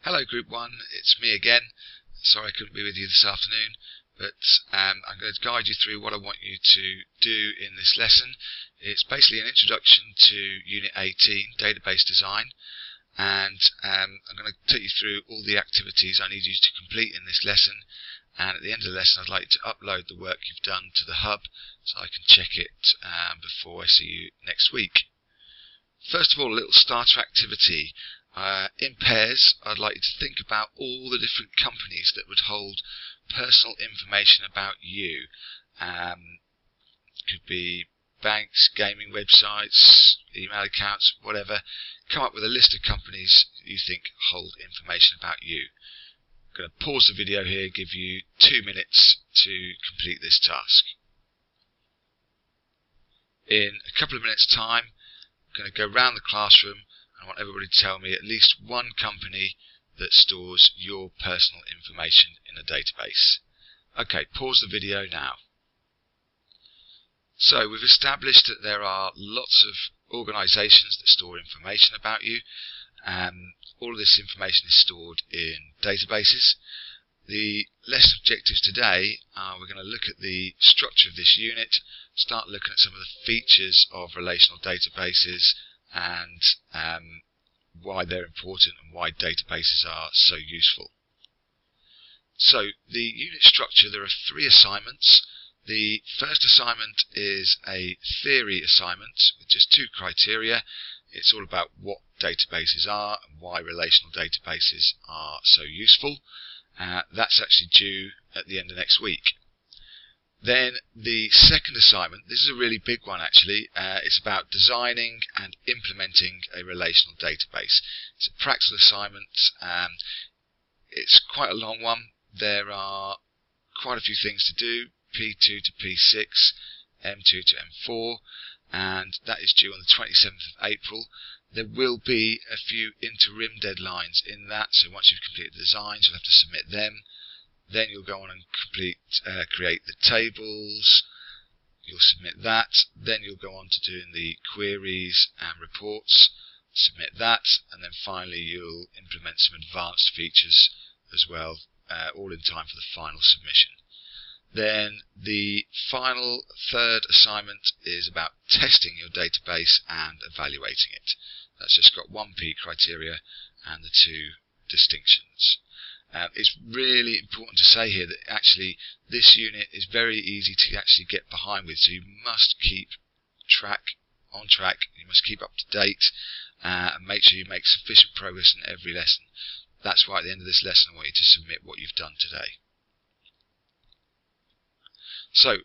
Hello Group 1, it's me again. Sorry I couldn't be with you this afternoon, but I'm going to guide you through what I want you to do in this lesson. It's basically an introduction to Unit 18, Database Design, and I'm going to take you through all the activities I need you to complete in this lesson, and at the end of the lesson I'd like to upload the work you've done to the hub so I can check it before I see you next week. First of all, a little starter activity. In pairs, I'd like you to think about all the different companies that would hold personal information about you. Could be banks, gaming websites, email accounts, whatever. Come up with a list of companies you think hold information about you. I'm going to pause the video here, give you 2 minutes to complete this task. In a couple of minutes' time, I'm going to go around the classroom. I want everybody to tell me at least one company that stores your personal information in a database. Okay, pause the video now. So we've established that there are lots of organisations that store information about you. All of this information is stored in databases. The lesson objectives today are we're going to look at the structure of this unit, start looking at some of the features of relational databases, and why they're important and why databases are so useful. So the unit structure, there are 3 assignments. The first assignment is a theory assignment with just 2 criteria. It's all about what databases are and why relational databases are so useful. That's actually due at the end of next week. Then the second assignment, this is a really big one actually, it's about designing and implementing a relational database. It's a practical assignment, it's quite a long one. There are quite a few things to do, P2 to P6, M2 to M4, and that is due on the 27th of April. There will be a few interim deadlines in that, so once you've completed the designs you'll have to submit them. Then you'll go on and create the tables, you'll submit that, then you'll go on to doing the queries and reports, submit that, and then finally you'll implement some advanced features as well, all in time for the final submission. Then the final third assignment is about testing your database and evaluating it. That's just got 1 P criteria and the 2 distinctions. It's really important to say here that actually this unit is very easy to actually get behind with, so you must keep on track, you must keep up to date and make sure you make sufficient progress in every lesson. That's why at the end of this lesson I want you to submit what you've done today. So,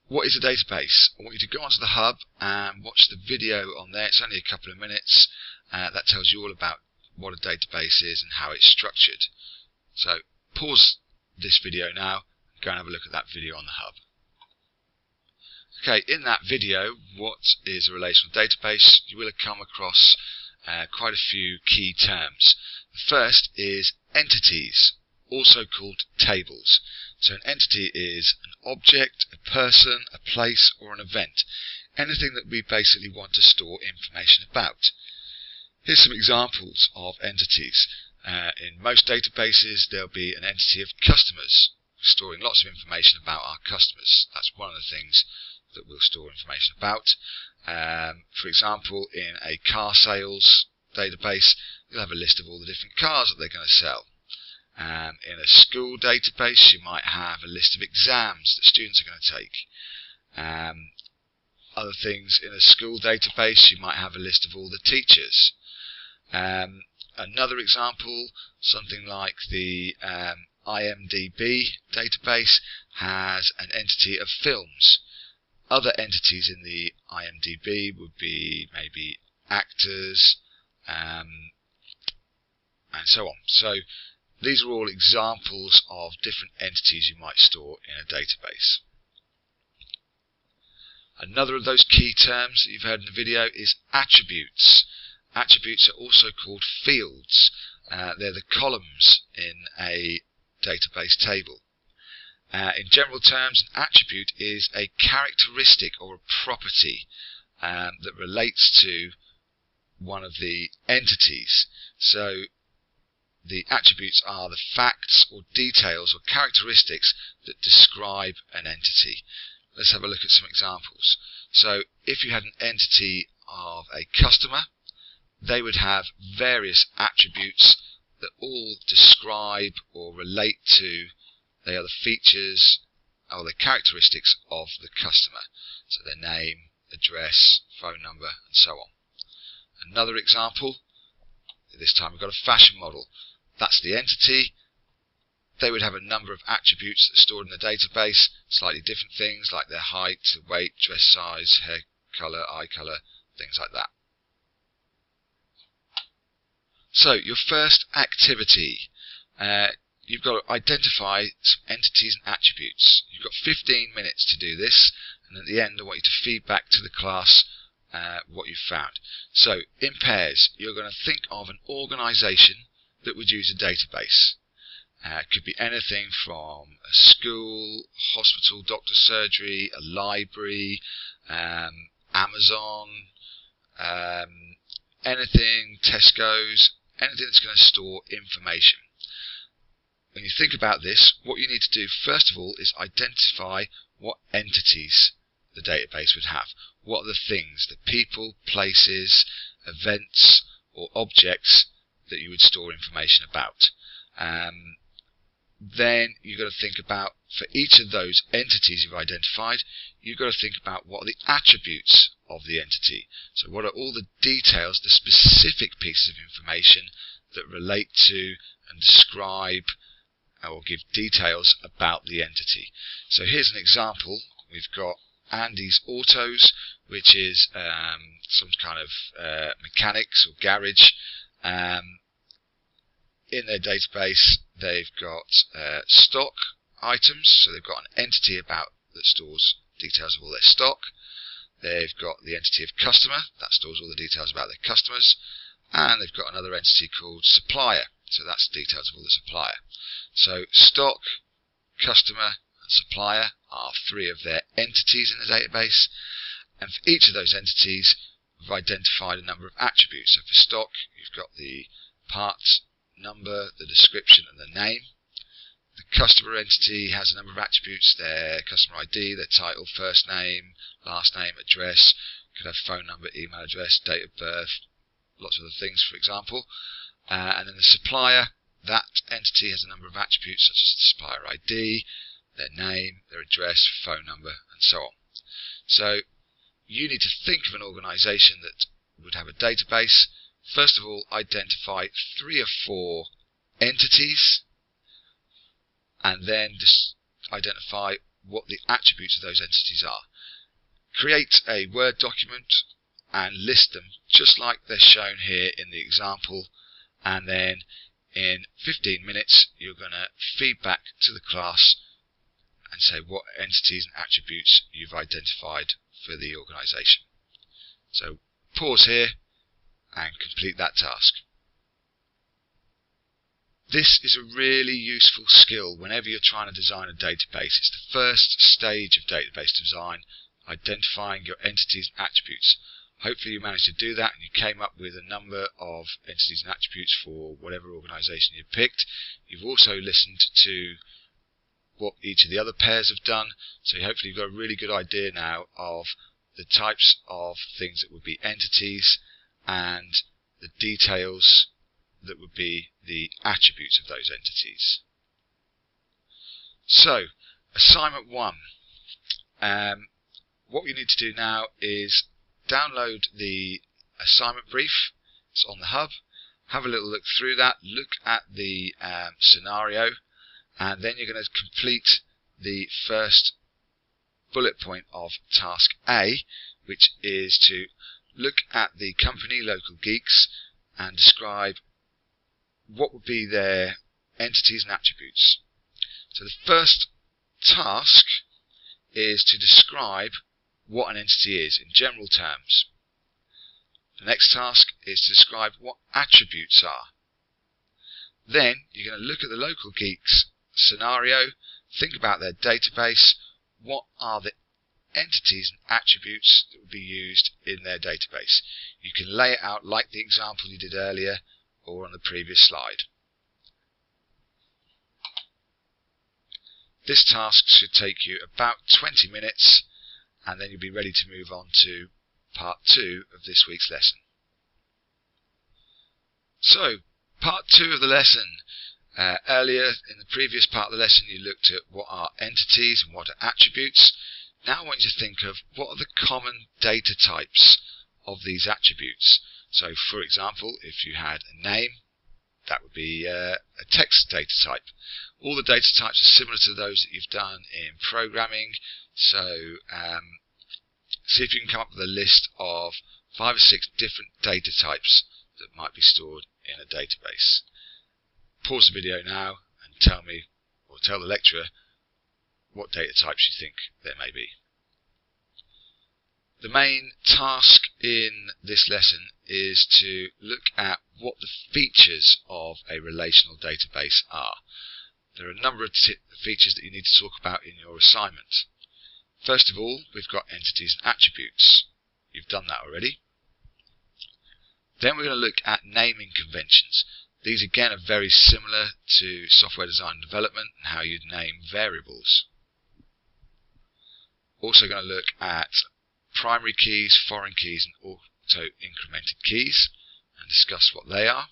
what is a database? I want you to go onto the hub and watch the video on there. It's only a couple of minutes. That tells you all about what a database is and how it's structured. So pause this video now and go and have a look at that video on the hub. Okay, in that video, what is a relational database? You will have come across quite a few key terms. The first is entities, also called tables. So an entity is an object, a person, a place, or an event. Anything that we basically want to store information about. Here's some examples of entities. In most databases there'll be an entity of customers, storing lots of information about our customers. That's one of the things that we'll store information about. For example, in a car sales database you'll have a list of all the different cars that they're going to sell. In a school database you might have a list of exams that students are going to take. Other things, in a school database you might have a list of all the teachers. Another example, something like the IMDb database has an entity of films. Other entities in the IMDb would be maybe actors and so on. So these are all examples of different entities you might store in a database. Another of those key terms that you've heard in the video is attributes. Attributes are also called fields. They're the columns in a database table. In general terms, an attribute is a characteristic or a property that relates to one of the entities. So the attributes are the facts or details or characteristics that describe an entity. Let's have a look at some examples. So if you had an entity of a customer, they would have various attributes that all describe or relate to the other features or the characteristics of the customer. So their name, address, phone number, and so on. Another example, this time we've got a fashion model. That's the entity. They would have a number of attributes that are stored in the database, slightly different things like their height, weight, dress size, hair colour, eye colour, things like that. So your first activity, you've got to identify some entities and attributes. You've got 15 minutes to do this, and at the end I want you to feed back to the class what you've found. So in pairs, you're going to think of an organisation that would use a database. It could be anything from a school, hospital, doctor's surgery, a library, Amazon, anything, Tesco's, anything that's going to store information. When you think about this, what you need to do first of all is identify what entities the database would have. What are the things, the people, places, events or objects that you would store information about. Then you've got to think about, for each of those entities you've identified, you've got to think about what are the attributes of the entity. So what are all the details, the specific pieces of information that relate to and describe or give details about the entity. So here's an example. We've got Andy's Autos, which is some kind of mechanics or garage. In their database, they've got stock items, so they've got an entity that stores details of all their stock. They've got the entity of customer, that stores all the details about their customers, and they've got another entity called supplier, so that's details of all the supplier. So stock, customer, and supplier are three of their entities in the database, and for each of those entities, we've identified a number of attributes. So for stock, you've got the parts number, the description, and the name. The customer entity has a number of attributes: their customer ID, their title, first name, last name, address, could have phone number, email address, date of birth, lots of other things, for example. And then the supplier, that entity has a number of attributes such as the supplier ID, their name, their address, phone number, and so on. So you need to think of an organisation that would have a database. First of all, identify 3 or 4 entities, and then just identify what the attributes of those entities are. Create a Word document and list them just like they're shown here in the example, and then in 15 minutes you're going to feed back to the class and say what entities and attributes you've identified for the organisation. So pause here and complete that task. This is a really useful skill whenever you're trying to design a database. It's the first stage of database design, identifying your entities and attributes. Hopefully you managed to do that and you came up with a number of entities and attributes for whatever organisation you picked. You've also listened to what each of the other pairs have done, so hopefully you've got a really good idea now of the types of things that would be entities and the details that would be the attributes of those entities. So, assignment 1. What we need to do now is download the assignment brief. It's on the hub. Have a little look through that, look at the scenario, and then you're going to complete the first bullet point of task A, which is to look at the company Local Geeks and describe what would be their entities and attributes. So the first task is to describe what an entity is in general terms. The next task is to describe what attributes are. Then you're going to look at the Local Geeks scenario, think about their database, what are the entities and attributes that would be used in their database. You can lay it out like the example you did earlier or on the previous slide. This task should take you about 20 minutes, and then you'll be ready to move on to part 2 of this week's lesson. So, part 2 of the lesson. Earlier in the previous part of the lesson you looked at what are entities and what are attributes. Now I want you to think of what are the common data types of these attributes. So for example, if you had a name, that would be a text data type. All the data types are similar to those that you've done in programming, so see if you can come up with a list of 5 or 6 different data types that might be stored in a database. Pause the video now and tell me, or tell the lecturer, what data types you think there may be. The main task in this lesson is to look at what the features of a relational database are. There are a number of features that you need to talk about in your assignment. First of all, we've got entities and attributes. You've done that already. Then we're going to look at naming conventions. These again are very similar to software design and development and how you'd name variables. Also going to look at primary keys, foreign keys and auto-incremented keys and discuss what they are.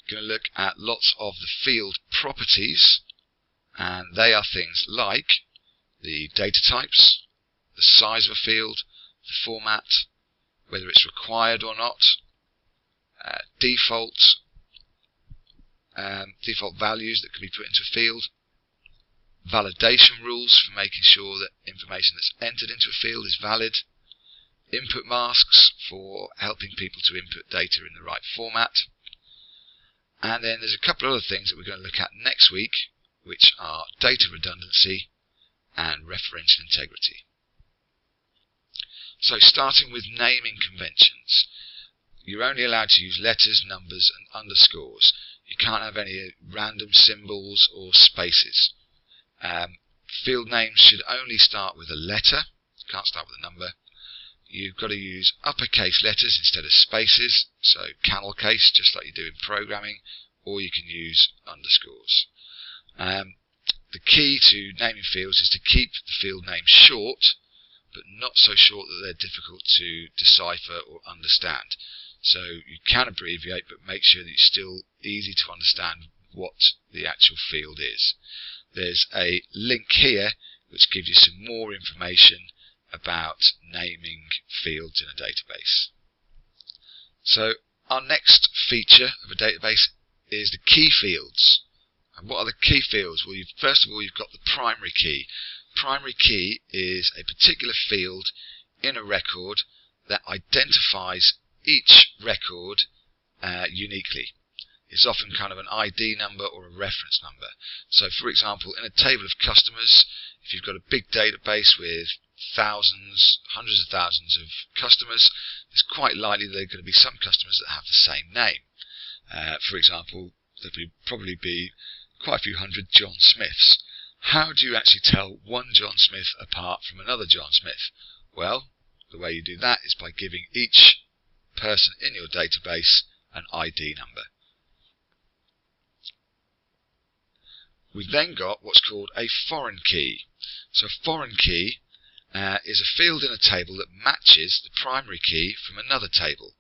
We're going to look at lots of the field properties, and they are things like the data types, the size of a field, the format, whether it's required or not, default values that can be put into a field, validation rules for making sure that information that's entered into a field is valid, input masks for helping people to input data in the right format, and then there's a couple of other things that we're going to look at next week, which are data redundancy and referential integrity. So starting with naming conventions. You're only allowed to use letters, numbers and underscores. You can't have any random symbols or spaces. Field names should only start with a letter. Can't start with a number. You've got to use uppercase letters instead of spaces, so camel case, just like you do in programming, or you can use underscores. The key to naming fields is to keep the field name short, but not so short that they're difficult to decipher or understand. So you can abbreviate, but make sure that it's still easy to understand what the actual field is. There's a link here which gives you some more information about naming fields in a database. So our next feature of a database is the key fields. And what are the key fields? Well, first of all, you've got the primary key. Primary key is a particular field in a record that identifies each record uniquely. It's often kind of an ID number or a reference number. So for example, in a table of customers, if you've got a big database with thousands, hundreds of thousands of customers, it's quite likely there are going to be some customers that have the same name. For example, there would probably be quite a few hundred John Smiths. How do you actually tell one John Smith apart from another John Smith? Well, the way you do that is by giving each person in your database an ID number. We've then got what's called a foreign key. So a foreign key is a field in a table that matches the primary key from another table.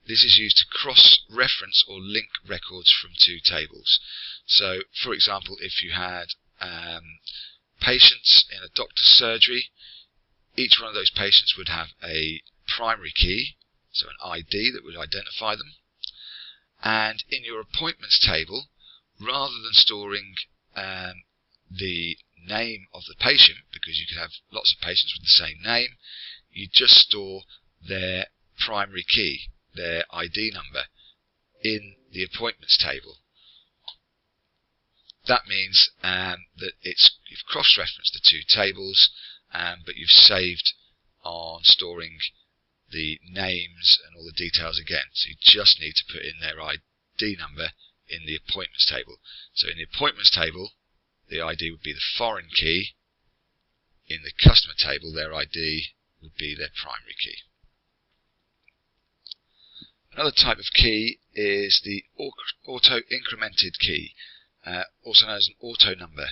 This is used to cross-reference or link records from two tables. So, for example, if you had patients in a doctor's surgery, each one of those patients would have a primary key, so an ID that would identify them. And in your appointments table, rather than storing the name of the patient, because you could have lots of patients with the same name, you just store their primary key, their ID number, in the appointments table. That means that you've cross-referenced the two tables, but you've saved on storing the names and all the details again. So you just need to put in their ID number in the appointments table. So in the appointments table, the ID would be the foreign key. In the customer table, their ID would be their primary key. Another type of key is the auto-incremented key. also known as an auto number.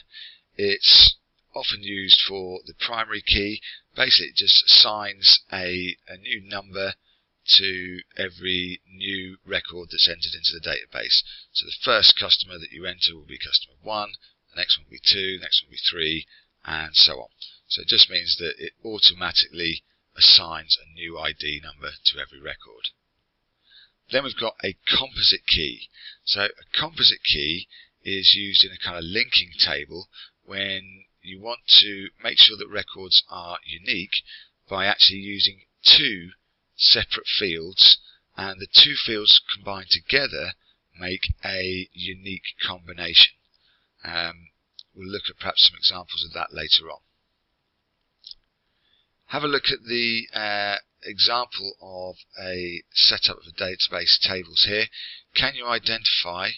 It's often used for the primary key. Basically, it just assigns a new number to every new record that's entered into the database. So the first customer that you enter will be customer 1, the next one will be 2, the next one will be 3, and so on. So it just means that it automatically assigns a new ID number to every record. Then we've got a composite key. So a composite key is used in a kind of linking table when you want to make sure that records are unique by actually using two separate fields, and the two fields combined together make a unique combination. We'll look at perhaps some examples of that later on. Have a look at the example of a setup of a database tables here. Can you identify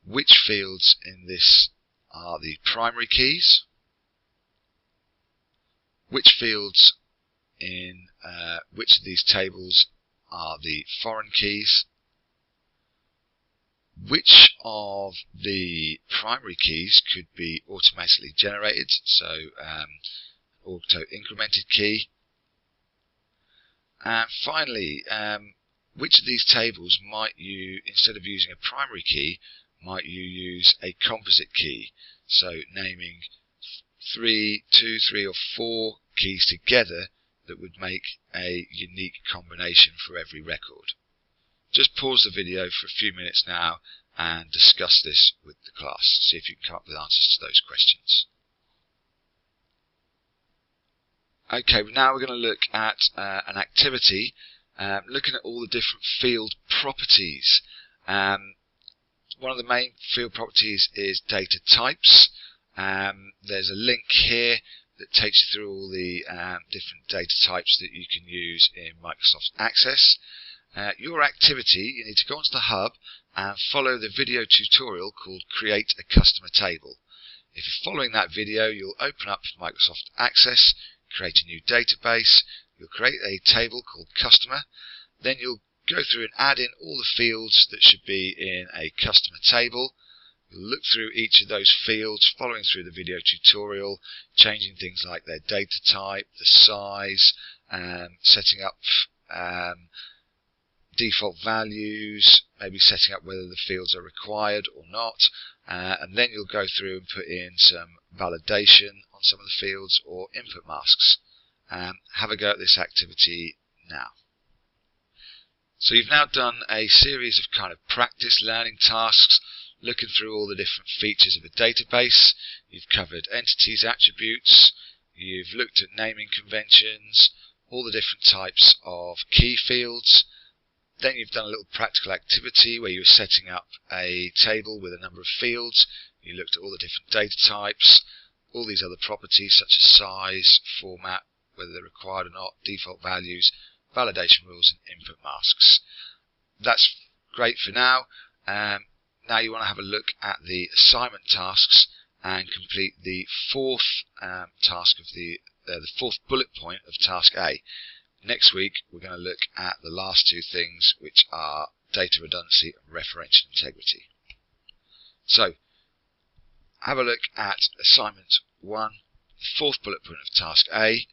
which fields in this are the primary keys? Which fields in which of these tables are the foreign keys? Which of the primary keys could be automatically generated, so auto-incremented key? And finally, which of these tables might you, instead of using a primary key, might you use a composite key? So naming 2, 3 or 4 keys together that would make a unique combination for every record. Just pause the video for a few minutes now and discuss this with the class. See if you can come up with answers to those questions. Okay, now we're going to look at an activity looking at all the different field properties. One of the main field properties is data types. There's a link here that takes you through all the different data types that you can use in Microsoft Access. Your activity, you need to go onto the hub and follow the video tutorial called Create a Customer Table. If you're following that video, you'll open up Microsoft Access, create a new database, you'll create a table called Customer, then you'll go through and add in all the fields that should be in a customer table. You'll look through each of those fields, following through the video tutorial, changing things like their data type, the size, setting up default values, maybe setting up whether the fields are required or not, and then you'll go through and put in some validation on some of the fields or input masks. Have a go at this activity now. So you've now done a series of kind of practice learning tasks, looking through all the different features of a database. You've covered entities, attributes, you've looked at naming conventions, all the different types of key fields. Then you've done a little practical activity where you were setting up a table with a number of fields. You looked at all the different data types, all these other properties such as size, format, whether they're required or not, default values, validation rules and input masks. That's great for now. Now you want to have a look at the assignment tasks and complete the fourth task of the fourth bullet point of task A. Next week we're going to look at the last two things, which are data redundancy and referential integrity. So have a look at assignment 1, the fourth bullet point of task A.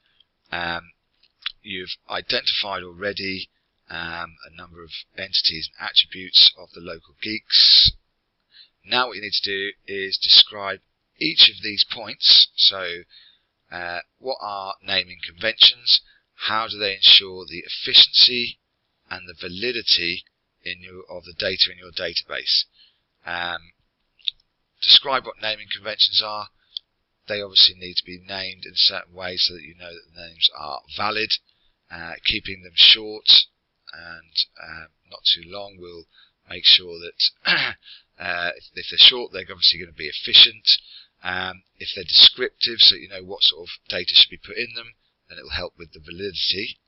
You've identified already a number of entities and attributes of the local geeks. Now what you need to do is describe each of these points. So what are naming conventions? How do they ensure the efficiency and the validity of the data in your database? Describe what naming conventions are. They obviously need to be named in a certain way so that you know that the names are valid. Keeping them short and not too long will make sure that if they're short, they're obviously going to be efficient. If they're descriptive, so you know what sort of data should be put in them, then it will help with the validity.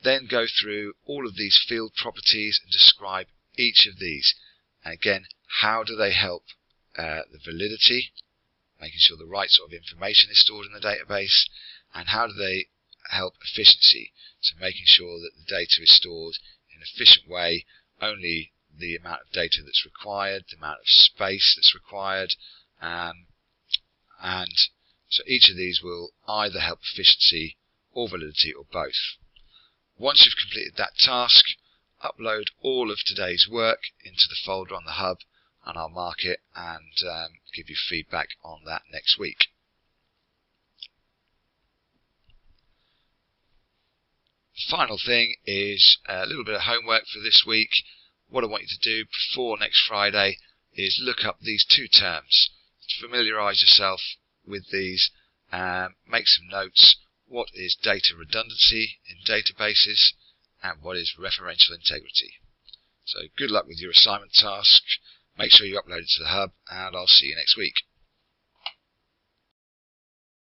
Then go through all of these field properties and describe each of these. And again, how do they help the validity, making sure the right sort of information is stored in the database, and how do they help efficiency, so making sure that the data is stored in an efficient way, only the amount of data that's required, the amount of space that's required, and so each of these will either help efficiency or validity or both. Once you've completed that task, upload all of today's work into the folder on the hub, and I'll mark it and give you feedback on that next week. Final thing is a little bit of homework for this week. What I want you to do before next Friday is look up these two terms, familiarise yourself with these, make some notes. What is data redundancy in databases, and what is referential integrity? So good luck with your assignment task. Make sure you upload it to the hub, and I'll see you next week.